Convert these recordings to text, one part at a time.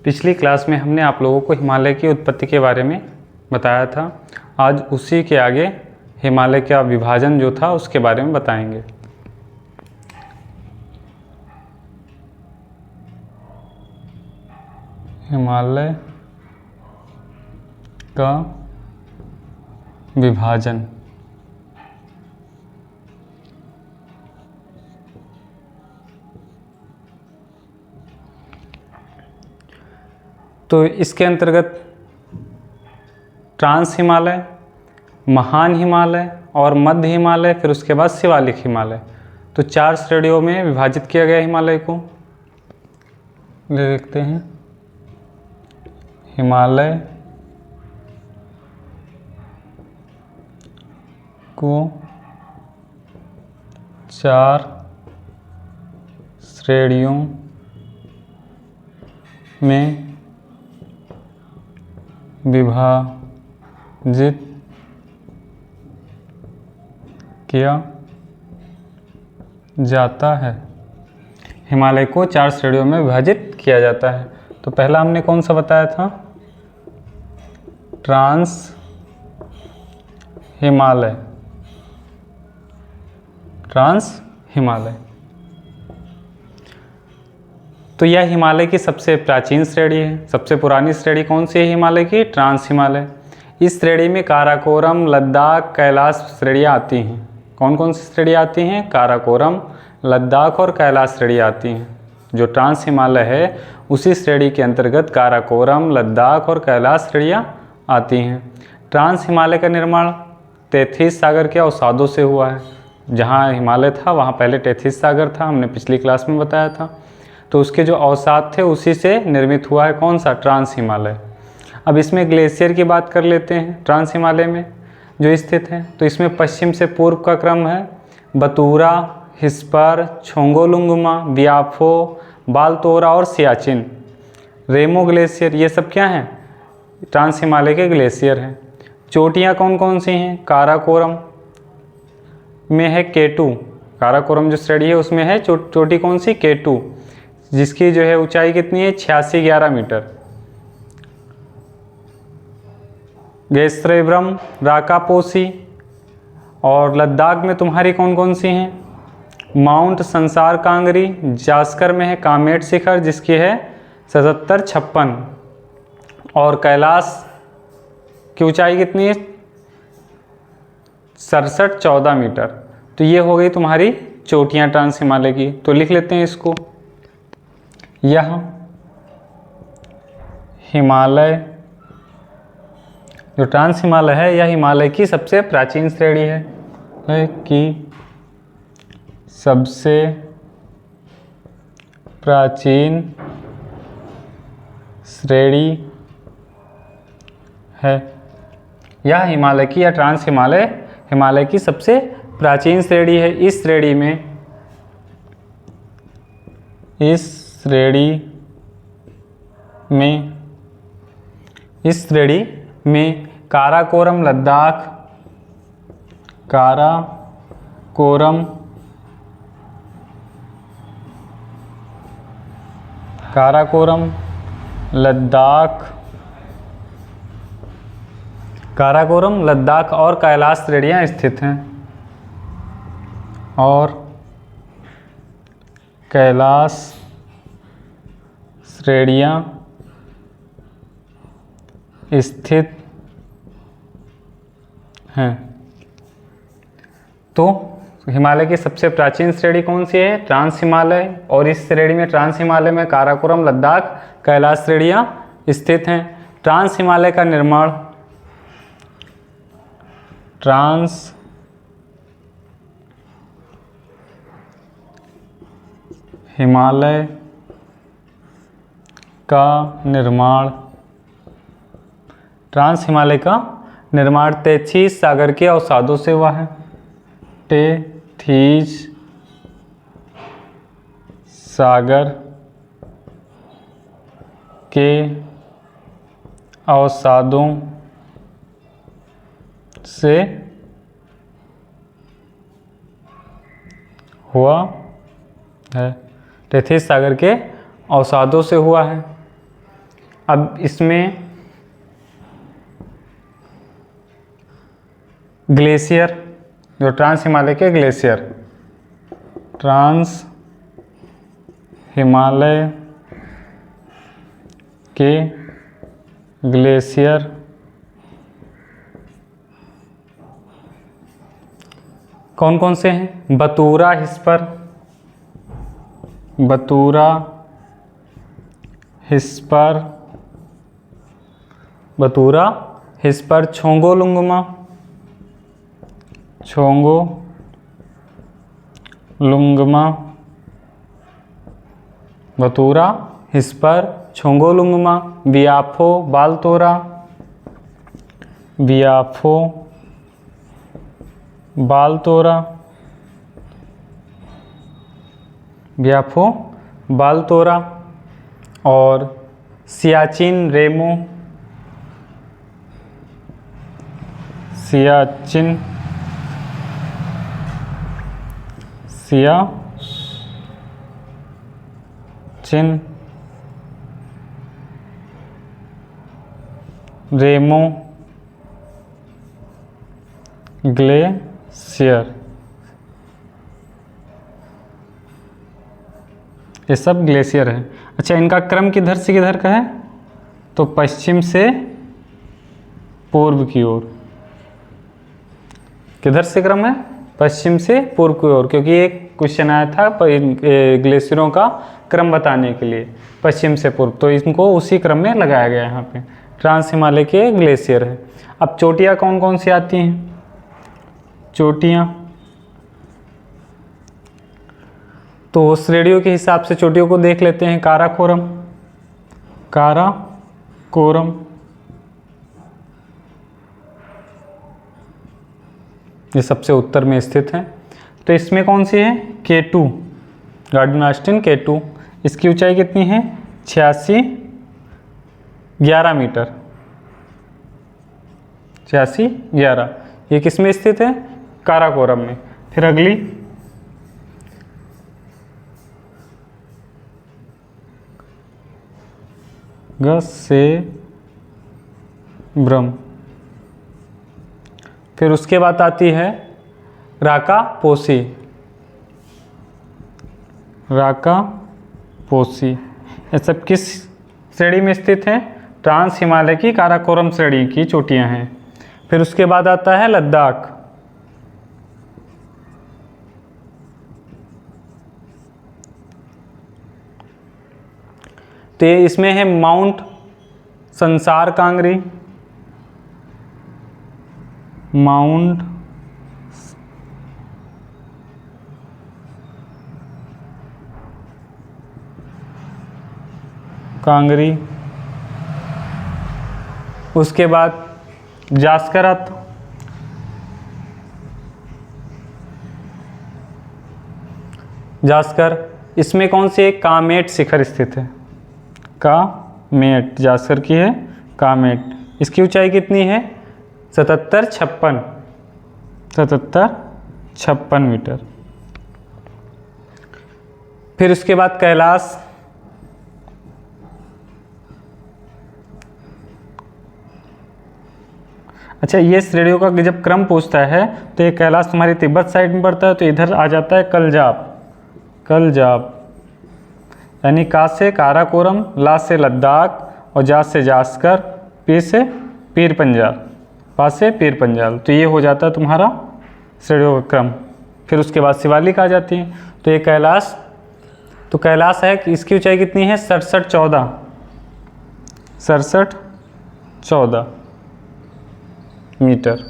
पिछली क्लास में हमने आप लोगों को हिमालय की उत्पत्ति के बारे में बताया था। आज उसी के आगे हिमालय का विभाजन जो था उसके बारे में बताएंगे। हिमालय का विभाजन। तो इसके अंतर्गत ट्रांस हिमालय, महान हिमालय और मध्य हिमालय, फिर उसके बाद शिवालिक हिमालय, तो 4 श्रेणियों में विभाजित किया गया हिमालय को। देखते हैं हिमालय को 4 श्रेणियों में विभाजित किया जाता है। हिमालय को 4 श्रेणियों में विभाजित किया जाता है। तो पहला हमने कौन सा बताया था? ट्रांस हिमालय। ट्रांस हिमालय तो यह हिमालय की सबसे प्राचीन श्रेणी है। सबसे पुरानी श्रेणी कौन सी है हिमालय की? ट्रांस हिमालय। इस श्रेणी में काराकोरम, लद्दाख, कैलाश श्रेणियाँ आती हैं। कौन कौन सी श्रेणियाँ आती हैं? काराकोरम, लद्दाख और कैलाश श्रेणी आती हैं। जो ट्रांस हिमालय है उसी श्रेणी के अंतर्गत काराकोरम, लद्दाख और कैलाश श्रेणियाँ आती हैं। ट्रांस हिमालय का निर्माण तैथिस सागर के अवसादों से हुआ है। जहाँ हिमालय था वहाँ पहले तैथिस सागर था, हमने पिछली क्लास में बताया था। तो उसके जो अवसाद थे उसी से निर्मित हुआ है कौन सा? ट्रांस हिमालय। अब इसमें ग्लेशियर की बात कर लेते हैं। ट्रांस हिमालय में जो स्थित है तो इसमें पश्चिम से पूर्व का क्रम है बतूरा, हिस्पर, छोंगोलुंगमा, बियाफो, बालतोरा और सियाचिन। रेमो ग्लेशियर, ये सब क्या हैं? ट्रांस हिमालय के ग्लेशियर हैं। चोटियाँ कौन कौन सी हैं? काराकोरम में है K2। काराकोरम जो श्रेणी है उसमें है चोटी कौन सी? K2, जिसकी जो है ऊंचाई कितनी है? 8611 मीटर। गेस्ट्रेब्रम, राकापोसी। और लद्दाख में तुम्हारी कौन कौन सी हैं? माउंट संसार कांगरी। जास्कर में है कामेट शिखर जिसकी है 7756। और कैलाश की ऊंचाई कितनी है? 6714 मीटर। तो ये हो गई तुम्हारी चोटियाँ ट्रांस हिमालय की। तो लिख लेते हैं इसको। यह हिमालय जो ट्रांस हिमालय है यह हिमालय की सबसे प्राचीन श्रेणी है कि सबसे प्राचीन श्रेणी है। यह हिमालय की या ट्रांस हिमालय हिमालय की सबसे प्राचीन श्रेणी है। इस श्रेणी में काराकोरम लद्दाख, काराकोरम लद्दाख और कैलाश श्रेणियाँ स्थित हैं। और कैलाश श्रेणियाँ स्थित हैं। तो हिमालय की सबसे प्राचीन श्रेणी कौन सी है? ट्रांस हिमालय। और इस श्रेणी में ट्रांस हिमालय में काराकोरम, लद्दाख, कैलाश श्रेणियाँ स्थित हैं। ट्रांस हिमालय का निर्माण ट्रांस हिमालय का निर्माण तैथिस सागर के अवसादों से हुआ है। तैथिस सागर के अवसादों से हुआ है। तैथिस सागर के अवसादों से हुआ है। अब इसमें ग्लेशियर, जो ट्रांस हिमालय के ग्लेशियर, ट्रांस हिमालय के ग्लेशियर कौन कौन से हैं? बतूरा हिस्पर, बतूरा हिस्पर, बतूरा हिस्पर, छोंगोलुंगमा, छोंगोलुंगमा, बतूरा हिस्पर, छोंगोलुंगमा, बियाफो बालतोरा, बियाफो बालतोरा, बियाफो बालतोरा, और सियाचिन रेमो, सियाचिन, सियाचिन रेमो ग्लेशियर, ये सब ग्लेशियर है। अच्छा, इनका क्रम किधर से किधर का है? तो पश्चिम से पूर्व की ओर। किधर से क्रम है? पश्चिम से पूर्व की ओर, क्योंकि एक क्वेश्चन आया था ग्लेशियरों का क्रम बताने के लिए, पश्चिम से पूर्व, तो इनको उसी क्रम में लगाया गया है यहाँ पे। ट्रांस हिमालय के ग्लेशियर है। अब चोटियाँ कौन कौन सी आती हैं? चोटियाँ तो श्रेणियों के हिसाब से चोटियों को देख लेते हैं। काराकोरम, काराकोरम, ये सबसे उत्तर में स्थित है। तो इसमें कौन सी है? K2, गार्डनस्टीन K2। इसकी ऊंचाई कितनी है? 86-11 मीटर, 86-11। ये किस में स्थित है? काराकोरम में। फिर अगली गसेब्रम। फिर उसके बाद आती है राकापोसी, राकापोसी। ये सब किस श्रेणी में स्थित हैं? ट्रांस हिमालय की काराकोरम श्रेणी की चोटियां हैं। फिर उसके बाद आता है लद्दाख, तो ये इसमें है माउंट संसार कांगरी, माउंट कांगरी। उसके बाद जास्करत, जास्कर। इसमें कौन सी एक कामेट शिखर स्थित है? कामेट, जास्कर की है कामेट। इसकी ऊंचाई कितनी है? 77-56 मीटर। फिर उसके बाद कैलाश, अच्छा, ये श्रेणियों का जब क्रम पूछता है तो ये कैलाश तुम्हारी तिब्बत साइड में पड़ता है, तो इधर आ जाता है कलजाप, कलजाप, यानी का से काराकोरम, ला से लद्दाख और जा से जास्कर, पी से पीर पंजाल, पा से पीर पंजाल। तो ये हो जाता है तुम्हारा श्रेणियों का क्रम। फिर उसके बाद शिवालिक आ जाती है। तो ये कैलाश, तो कैलाश है कि इसकी ऊंचाई कितनी है? 67-14 मीटर।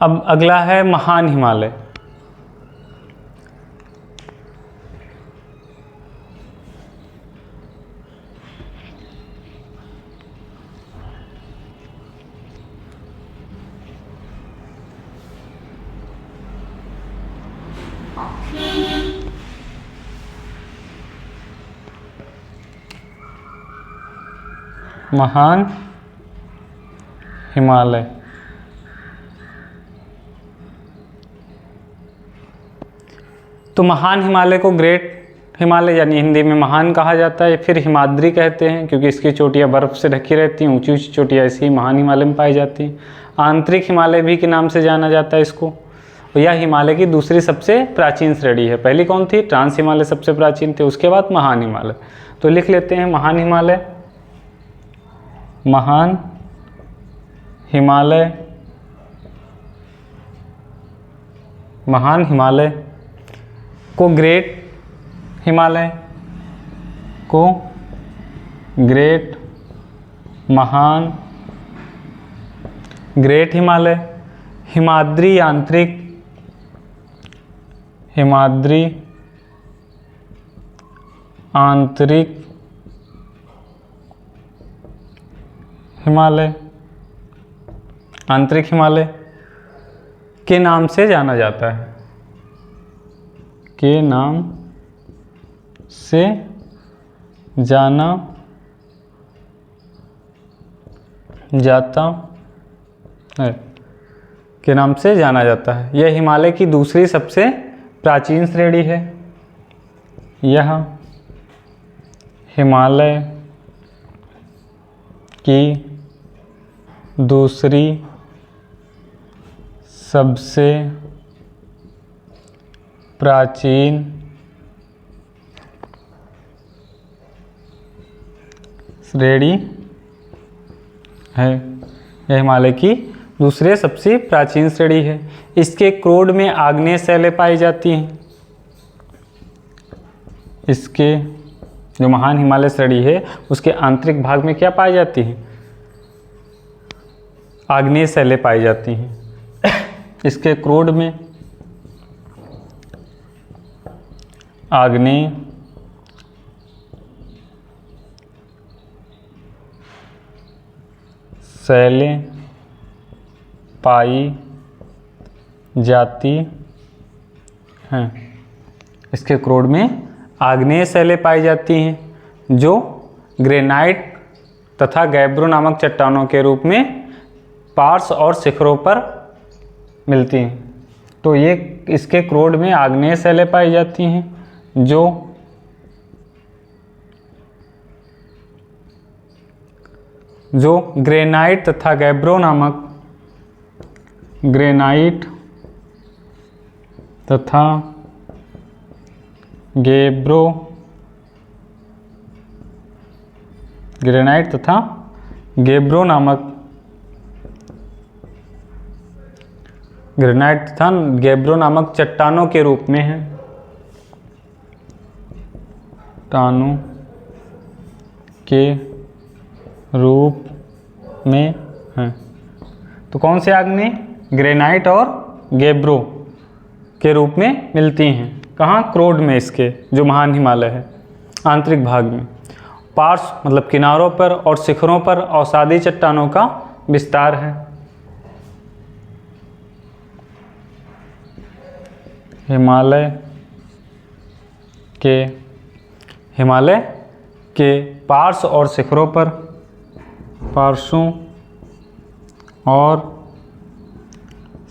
अब अगला है महान हिमालय। महान हिमालय, तो महान हिमालय को ग्रेट हिमालय यानी हिंदी में महान कहा जाता है, फिर हिमाद्री कहते हैं क्योंकि इसकी चोटियाँ बर्फ़ से ढकी रहती हैं, ऊंची ऊंची चोटियाँ ऐसी महान हिमालय में पाई जाती हैं। आंतरिक हिमालय भी के नाम से जाना जाता है इसको। और यह हिमालय की दूसरी सबसे प्राचीन श्रेणी है। पहली कौन थी? ट्रांस हिमालय सबसे प्राचीन थे, उसके बाद महान हिमालय। तो लिख लेते हैं महान हिमालय। महान हिमालय, महान हिमालय को ग्रेट हिमालय, को ग्रेट, महान, ग्रेट हिमालय, हिमाद्री आंतरिक, हिमाद्री आंतरिक हिमालय, आंतरिक हिमालय के नाम से जाना जाता है, के नाम से जाना जाता है, के नाम से जाना जाता है। यह हिमालय की दूसरी सबसे प्राचीन श्रेणी है। यह हिमालय की दूसरी सबसे प्राचीन श्रेणी है। यह हिमालय की दूसरे सबसे प्राचीन श्रेणी है। इसके क्रोड में आग्नेय शैलें पाई जाती हैं। इसके जो महान हिमालय श्रेणी है उसके आंतरिक भाग में क्या पाई जाती है? आग्नेय शैलें पाई जाती हैं। इसके क्रोड में आग्नेय शैलें पाई जाती हैं। इसके क्रोड में आग्नेय शैलें पाई जाती हैं जो ग्रेनाइट तथा गैब्रो नामक चट्टानों के रूप में पार्श्व और शिखरों पर मिलती हैं। तो ये इसके क्रोड में आग्नेय शैलें पाई जाती हैं जो ग्रेनाइट तथा गैब्रो नामक, ग्रेनाइट तथा गैब्रो, ग्रेनाइट तथा गैब्रो नामक, ग्रेनाइट तथा गैब्रो नामक चट्टानों के रूप में है, चट्टानों के रूप में है। तो कौन से आग्नेय? ग्रेनाइट और गैब्रो के रूप में मिलती हैं। कहाँ? क्रोड में, इसके जो महान हिमालय है आंतरिक भाग में। पार्श्व मतलब किनारों पर और शिखरों पर अवसादी चट्टानों का विस्तार है। हिमालय के पार्श्व और शिखरों पर, पार्श्वों और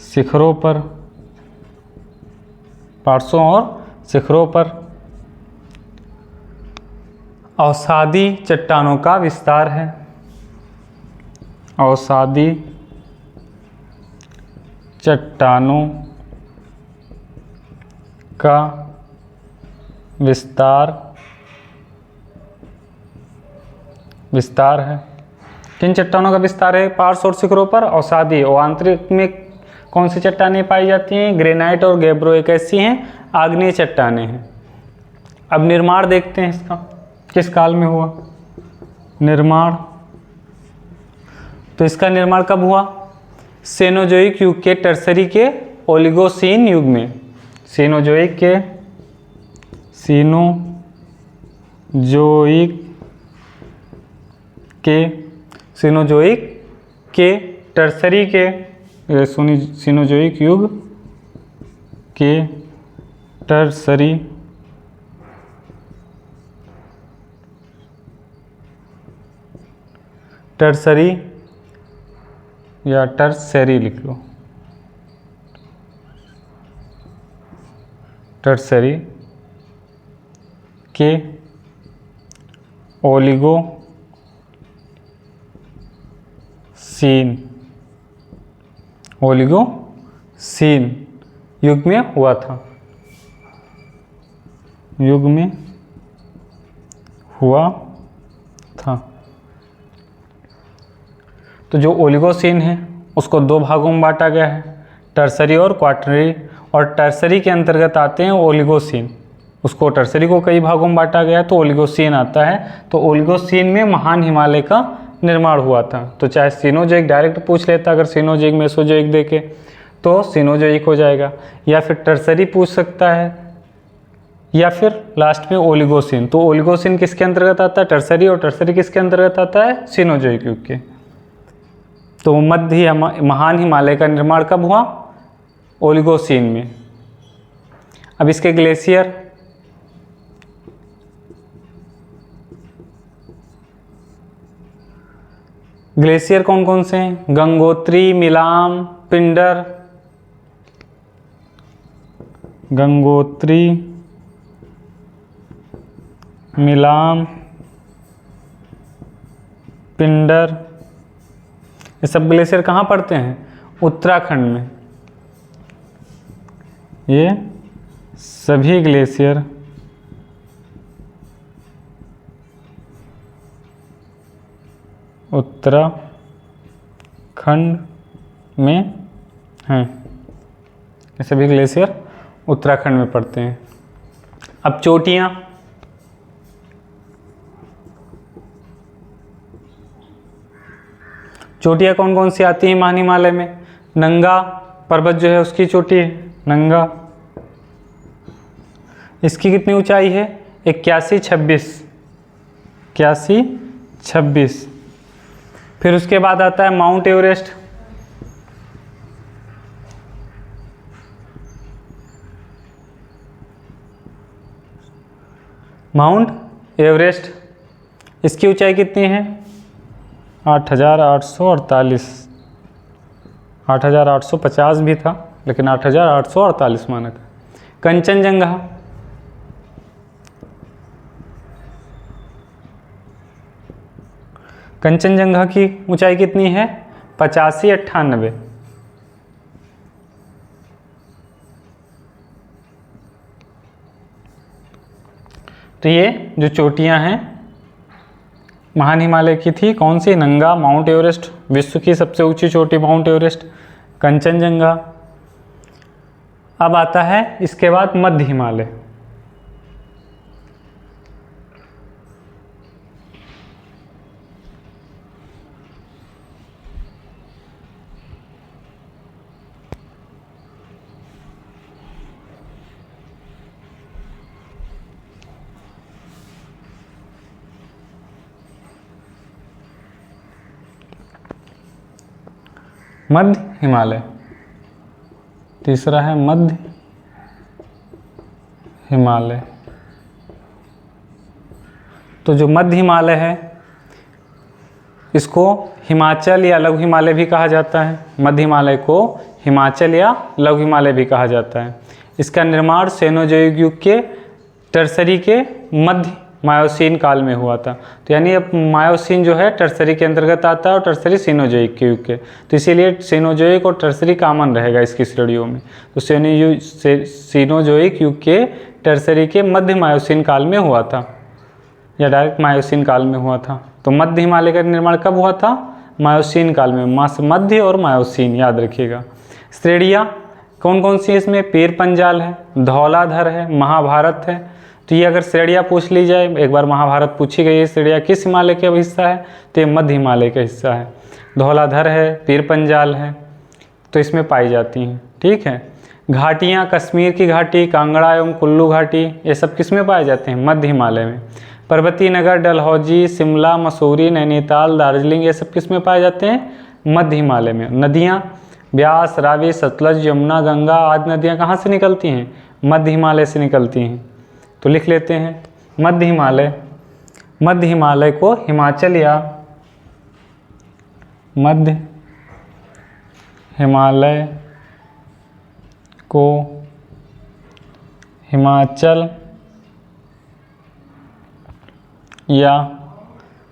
शिखरों पर, पार्श्वों और शिखरों पर अवसादी चट्टानों का विस्तार है। अवसादी चट्टानों का विस्तार है। किन चट्टानों का विस्तार है? पार्श्व और शिखरों पर अवसादी। और आंतरिक में कौन सी चट्टानें पाई जाती हैं? ग्रेनाइट और गैब्रो एक ऐसी हैं आग्नेय चट्टानें हैं। अब निर्माण देखते हैं इसका, किस काल में हुआ निर्माण। तो इसका निर्माण कब हुआ? सेनोजोइक युग के टर्सरी के ओलिगोसीन युग में। सीनोजोइक के टर्सरी के सीनोजोइक युग के टर्सरी या टर्सरी लिख लो, टर्सरी के ओलिगोसीन युग में हुआ था, युग में हुआ था। तो जो ओलिगोसीन है उसको दो भागों में बांटा गया है, टर्सरी और क्वाटरनरी, और टर्सरी के अंतर्गत आते हैं ओलिगोसीन। उसको टर्सरी को कई भागों में बांटा गया है तो ओलिगोसीन आता है। तो ओलिगोसीन में महान हिमालय का निर्माण हुआ था। तो चाहे सीनोजोइक डायरेक्ट पूछ लेता, अगर सीनोजोइक मेसोजोइक देके तो सीनोजोइक हो जाएगा, या फिर टर्सरी पूछ सकता है, या फिर लास्ट में ओलिगोसीन। तो ओलिगोसीन किसके अंतर्गत आता है? टर्सरी। और टर्सरी किसके अंतर्गत आता है? सीनोजोइक युग के। तो मध्य महान हिमालय का निर्माण कब हुआ? ओलिगोसीन में। अब इसके ग्लेशियर, ग्लेशियर कौन कौन से हैं? गंगोत्री, मिलाम, पिंडर, गंगोत्री, मिलाम, पिंडर। ये सब ग्लेशियर कहाँ पड़ते हैं? उत्तराखंड में। ये सभी ग्लेशियर उत्तराखंड में हैं। ये सभी ग्लेशियर उत्तराखंड में पड़ते हैं। अब चोटियाँ, चोटियाँ कौन कौन सी आती हैं महान हिमालय में? नंगा पर्वत जो है उसकी चोटी है नंगा। इसकी कितनी ऊंचाई है? 81-26। फिर उसके बाद आता है माउंट एवरेस्ट। माउंट एवरेस्ट, इसकी ऊंचाई कितनी है? 8,848। 8,850 भी था लेकिन 8,848 माना था। कंचनजंगा, कंचनजंगा की ऊंचाई कितनी है? 85-98। तो ये जो चोटियां हैं महान हिमालय की थी, कौन सी? नंगा, माउंट एवरेस्ट, विश्व की सबसे ऊंची चोटी माउंट एवरेस्ट, कंचनजंगा। अब आता है इसके बाद मध्य हिमालय। मध्य हिमालय, तीसरा है मध्य हिमालय। तो जो मध्य हिमालय है इसको हिमाचल या लघु हिमालय भी कहा जाता है। मध्य हिमालय को हिमाचल या लघु हिमालय भी कहा जाता है। इसका निर्माण सेनोजोइक युग के टर्सरी के मध्य मायोसीन काल में हुआ था। तो यानी अब मायोसीन जो है टर्सरी के अंतर्गत आता है और टर्सरी सीनोजोइक के युग के, तो इसीलिए सीनोजोइक और टर्सरी कॉमन रहेगा इसकी श्रेणियों में। तो सीनोजोइक युग के टर्सरी के मध्य मायोसीन काल में हुआ था या डायरेक्ट मायोसीन काल में हुआ था। तो मध्य हिमालय का निर्माण कब हुआ था? मायोसीन काल में। मध्य और मायोसीन याद रखिएगा। श्रेणियाँ कौन कौन सी है इसमें? पीर पंजाल है, धौलाधर है, महाभारत है। तो ये अगर श्रेणियाँ पूछ ली जाए, एक बार महाभारत पूछी गई है, श्रेणियाँ किस हिमालय का हिस्सा है? तो ये मध्य हिमालय का हिस्सा है। धौलाधर है, पीर पंजाल है, तो इसमें पाई जाती हैं। ठीक है। घाटियाँ, कश्मीर की घाटी, कांगड़ा एवं कुल्लू घाटी, ये सब किस में पाए जाते हैं? मध्य हिमालय में। पर्वतीय नगर, डलहौजी, शिमला, मसूरी, नैनीताल, दार्जिलिंग, ये सब किस में पाए जाते हैं? मध्य हिमालय में। नदियाँ, ब्यास, रावी, सतलज, यमुना, गंगा आदि नदियाँ कहाँ से निकलती हैं? मध्य हिमालय से निकलती हैं। तो लिख लेते हैं मध्य हिमालय। मध्य हिमालय को हिमाचल या मध्य हिमालय को हिमाचल या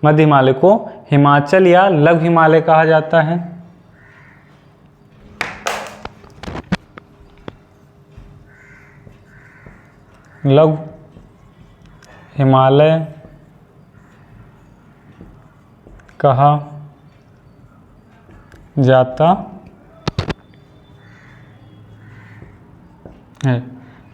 मध्य हिमालय को हिमाचल या लघु हिमालय कहा जाता है? लघु हिमालय कहा जाता है।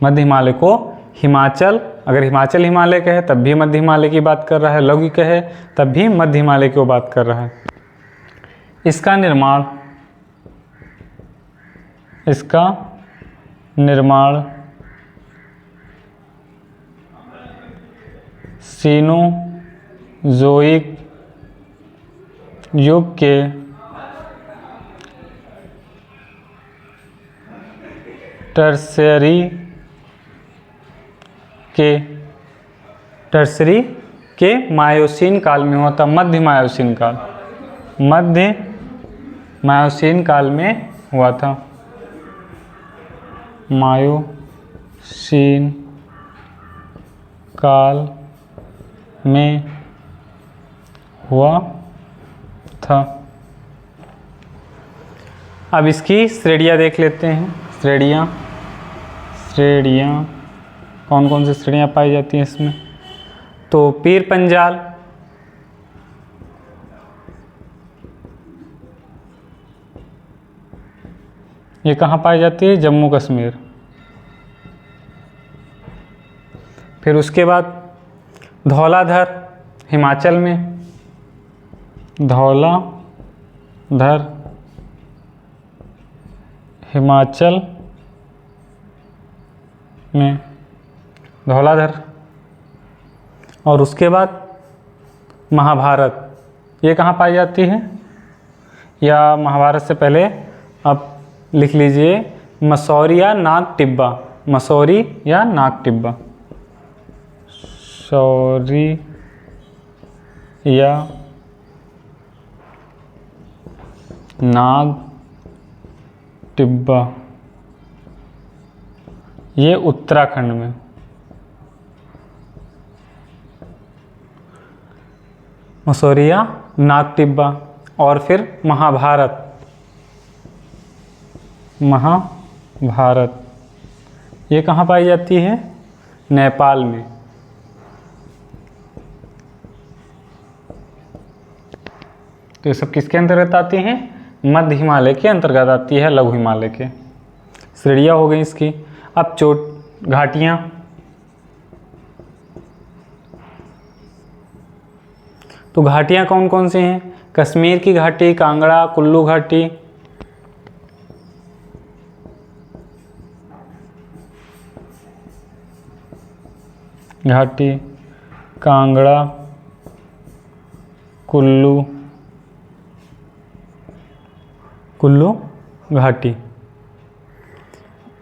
मध्य हिमालय को हिमाचल, अगर हिमाचल हिमालय कहे तब भी मध्य हिमालय की बात कर रहा है, लघु कहे तब भी मध्य हिमालय की बात कर रहा है। इसका निर्माण सीनोज़ोइक युग के टर्सरी के मायोसीन काल में हुआ था। मध्य मायोसीन काल में हुआ था। मायोसीन काल में हुआ था। अब इसकी श्रेणियाँ देख लेते हैं। श्रेणियाँ कौन कौन सी श्रेणियाँ पाई जाती हैं इसमें? तो पीर पंजाल, ये कहाँ पाई जाती है? जम्मू कश्मीर। फिर उसके बाद धौलाधर हिमाचल में, धौलाधर हिमाचल में, धौलाधर। और उसके बाद महाभारत, ये कहाँ पाई जाती है? या महाभारत से पहले आप लिख लीजिए मसौरी या नाग टिब्बा, मसौरी या नाग टिब्बा, सौरी या नाग टिब्बा, ये उत्तराखंड में। मसौरी या नाग टिब्बा। और फिर महाभारत, ये कहाँ पाई जाती है? नेपाल में। तो ये सब किसके अंतर्गत आती हैं? मध्य हिमालय के अंतर्गत आती है, लघु हिमालय के। श्रेणियाँ हो गई इसकी। अब घाटियाँ, तो घाटियाँ कौन कौन सी हैं? कश्मीर की घाटी, कांगड़ा, कुल्लू घाटी, कांगड़ा, कुल्लू घाटी।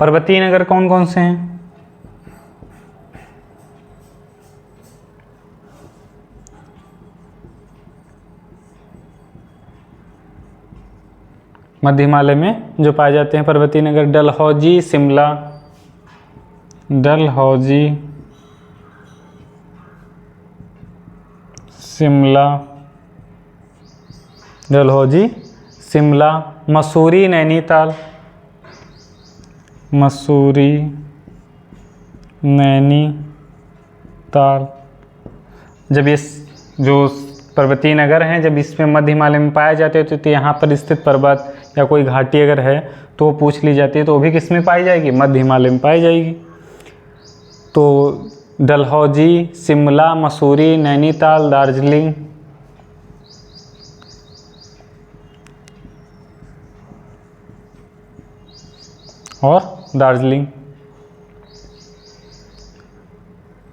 पर्वतीय नगर कौन कौन से हैं? मध्य हिमालय में जो पाए जाते हैं पर्वतीय नगर, डलहौजी, शिमला, डलहौजी, शिमला, मसूरी, नैनीताल, जब ये जो पर्वतीय नगर हैं जब इसमें मध्य हिमालय में पाए जाते हैं तो यहाँ पर स्थित पर्वत या कोई घाटी अगर है तो पूछ ली जाती है, तो वो भी किस में पाई जाएगी? मध्य हिमालय में पाई जाएगी। तो डलहौजी, शिमला, मसूरी, नैनीताल, दार्जिलिंग, और दार्जिलिंग।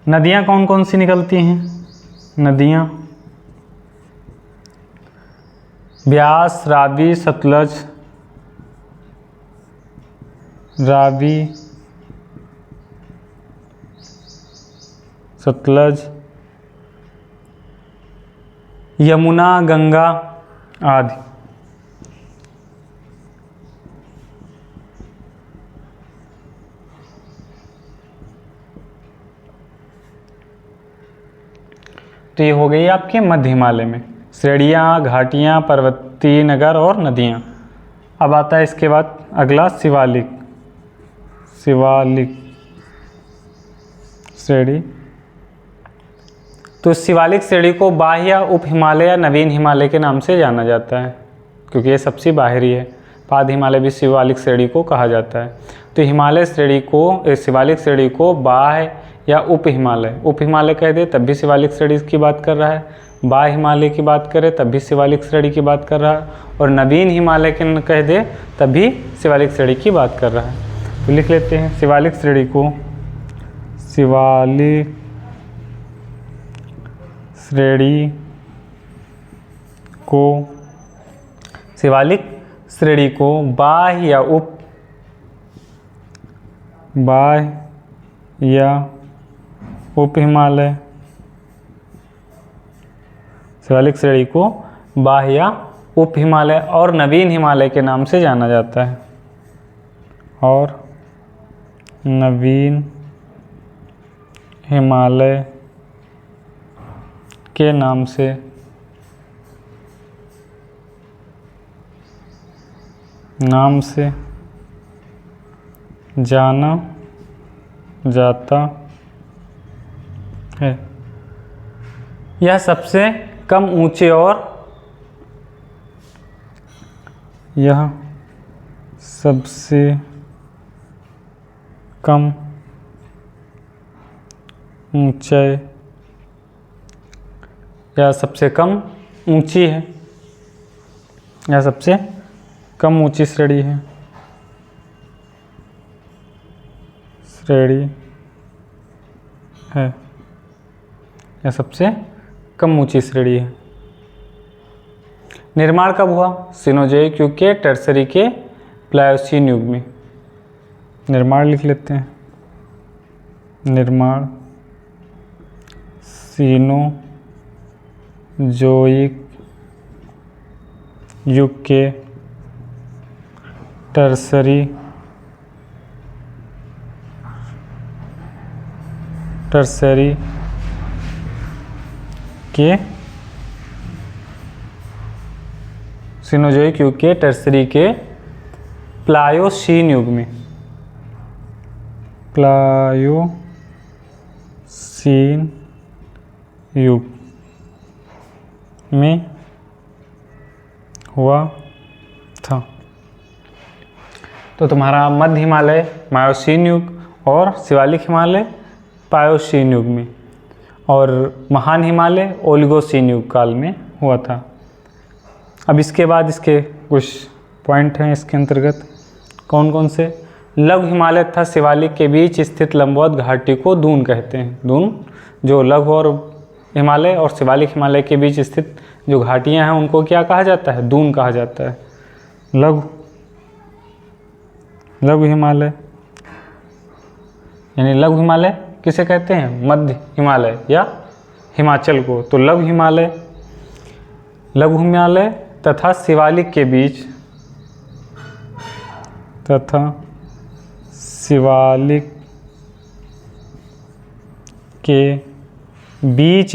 नदियाँ कौन कौन सी निकलती हैं? नदियाँ ब्यास, रावी, सतलज, यमुना, गंगा आदि। तो ये हो गई आपके मध्य हिमालय में श्रेणियाँ, घाटियाँ, पर्वतीय नगर और नदियाँ। अब आता है इसके बाद अगला शिवालिक श्रेणी। तो शिवालिक श्रेणी को बाह्य उप हिमालय या नवीन हिमालय के नाम से जाना जाता है, क्योंकि ये सबसे बाहरी है। पाद हिमालय भी शिवालिक श्रेणी को कहा जाता है। तो हिमालय श्रेणी को, शिवालिक श्रेणी को बाह्य या उप हिमालय कह दे तब भी शिवालिक श्रेणी की बात कर रहा है, बाह्य हिमालय की बात करे तब भी शिवालिक श्रेणी की बात कर रहा है, और नवीन हिमालय के कह दे तब भी शिवालिक श्रेणी की बात कर रहा है। तो लिख लेते हैं शिवालिक श्रेणी को, शिवालिक श्रेणी को बाह्य या उप हिमालय, शिवालिक श्रेणी को बाह्य या उप हिमालय और नवीन हिमालय के नाम से जाना जाता है, और नवीन हिमालय के नाम से जाना जाता है। यह सबसे कम ऊंचे और ऊंचाई या सबसे कम ऊंची है, या सबसे कम ऊंची श्रेणी है, या सबसे कम ऊंची श्रेणी है। निर्माण कब हुआ? सिनोज़ोइक युग के, टर्सरी के, प्लायोसीन युग में। निर्माण लिख लेते हैं, निर्माण सिनोज़ोइक युग के, टर्सरी के, सिनोज़ोइक युग के, टर्सरी के, प्लायोसीन युग में, प्लायोसीन युग में हुआ था। तो तुम्हारा मध्य हिमालय मायोसीन युग और शिवालिक हिमालय प्लायोसीन युग में, और महान हिमालय ओलिगोसीन युग काल में हुआ था। अब इसके बाद इसके कुछ पॉइंट हैं इसके अंतर्गत, कौन कौन से? लघु हिमालय तथा शिवालिक के बीच स्थित लंबवत घाटी को दून कहते हैं। दून, जो लघु और हिमालय और शिवालिक हिमालय के बीच स्थित जो घाटियां हैं उनको क्या कहा जाता है? दून कहा जाता है। लघु हिमालय, यानी लघु हिमालय किसे कहते हैं? मध्य हिमालय या हिमाचल को। तो लघु हिमालय तथा शिवालिक के बीच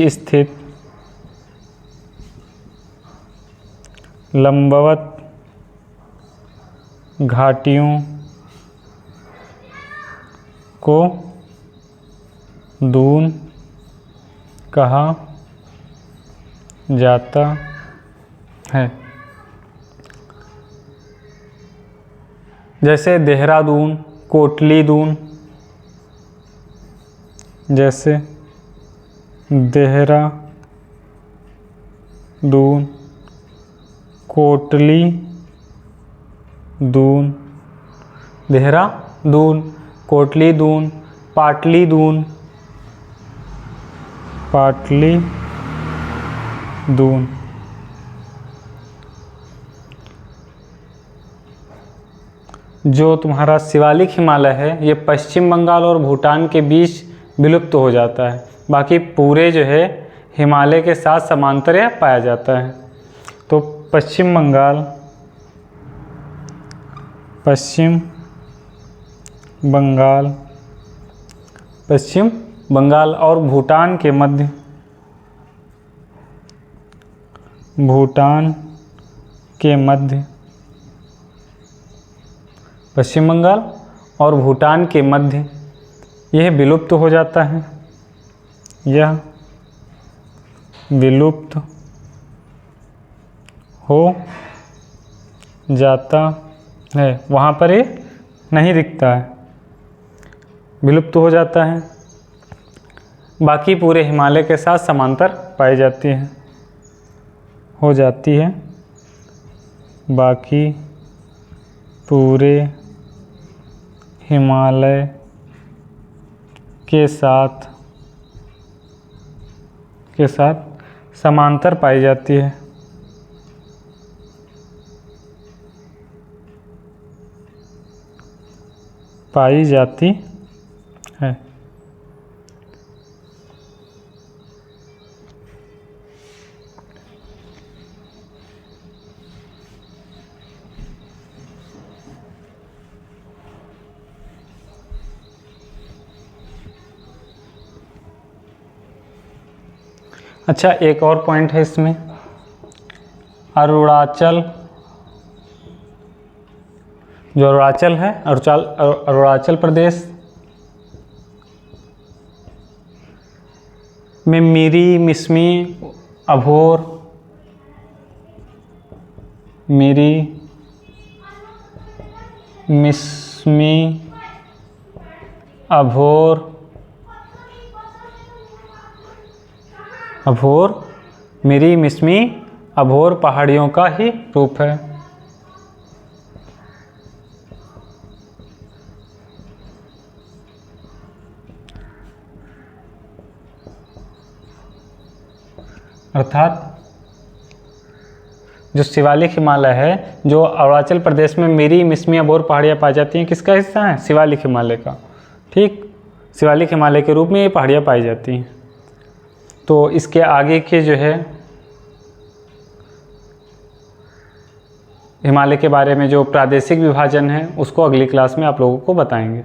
स्थित लंबवत घाटियों को दून कहा जाता है। जैसे देहरादून, कोटली दून, जैसे देहरादून, कोटली दून, देहरादून, कोटली दून, पाटली दून, जो तुम्हारा शिवालिक हिमालय है ये पश्चिम बंगाल और भूटान के बीच विलुप्त हो जाता है, बाकी पूरे जो है हिमालय के साथ समांतर पाया जाता है। तो पश्चिम बंगाल और भूटान के मध्य भूटान के मध्य, पश्चिम बंगाल और भूटान के मध्य यह विलुप्त हो जाता है, यह विलुप्त हो जाता है, वहाँ पर ये नहीं दिखता है, विलुप्त हो जाता है। बाकी पूरे हिमालय के साथ समांतर पाई जाती है, हो जाती है, बाकी पूरे हिमालय के साथ समांतर पाई जाती है। पाई जाती है। अच्छा, एक और पॉइंट है इसमें, अरुणाचल, जो अरुणाचल है, अरुणाचल प्रदेश में मिरी, मिसमी, अभोर, मिरी, मिसमी, अभोर, मिरी, मिसमी, अभोर पहाड़ियों का ही रूप है। अर्थात जो शिवालिक हिमालय है, जो अरुणाचल प्रदेश में मिरी, मिसमी, अभोर पहाड़ियाँ पाई जाती हैं, किसका हिस्सा है? शिवालिक हिमालय का। ठीक, शिवालिक हिमालय के रूप में ये पहाड़ियाँ पाई जाती हैं। तो इसके आगे के जो है हिमालय के बारे में जो प्रादेशिक विभाजन है, उसको अगली क्लास में आप लोगों को बताएंगे।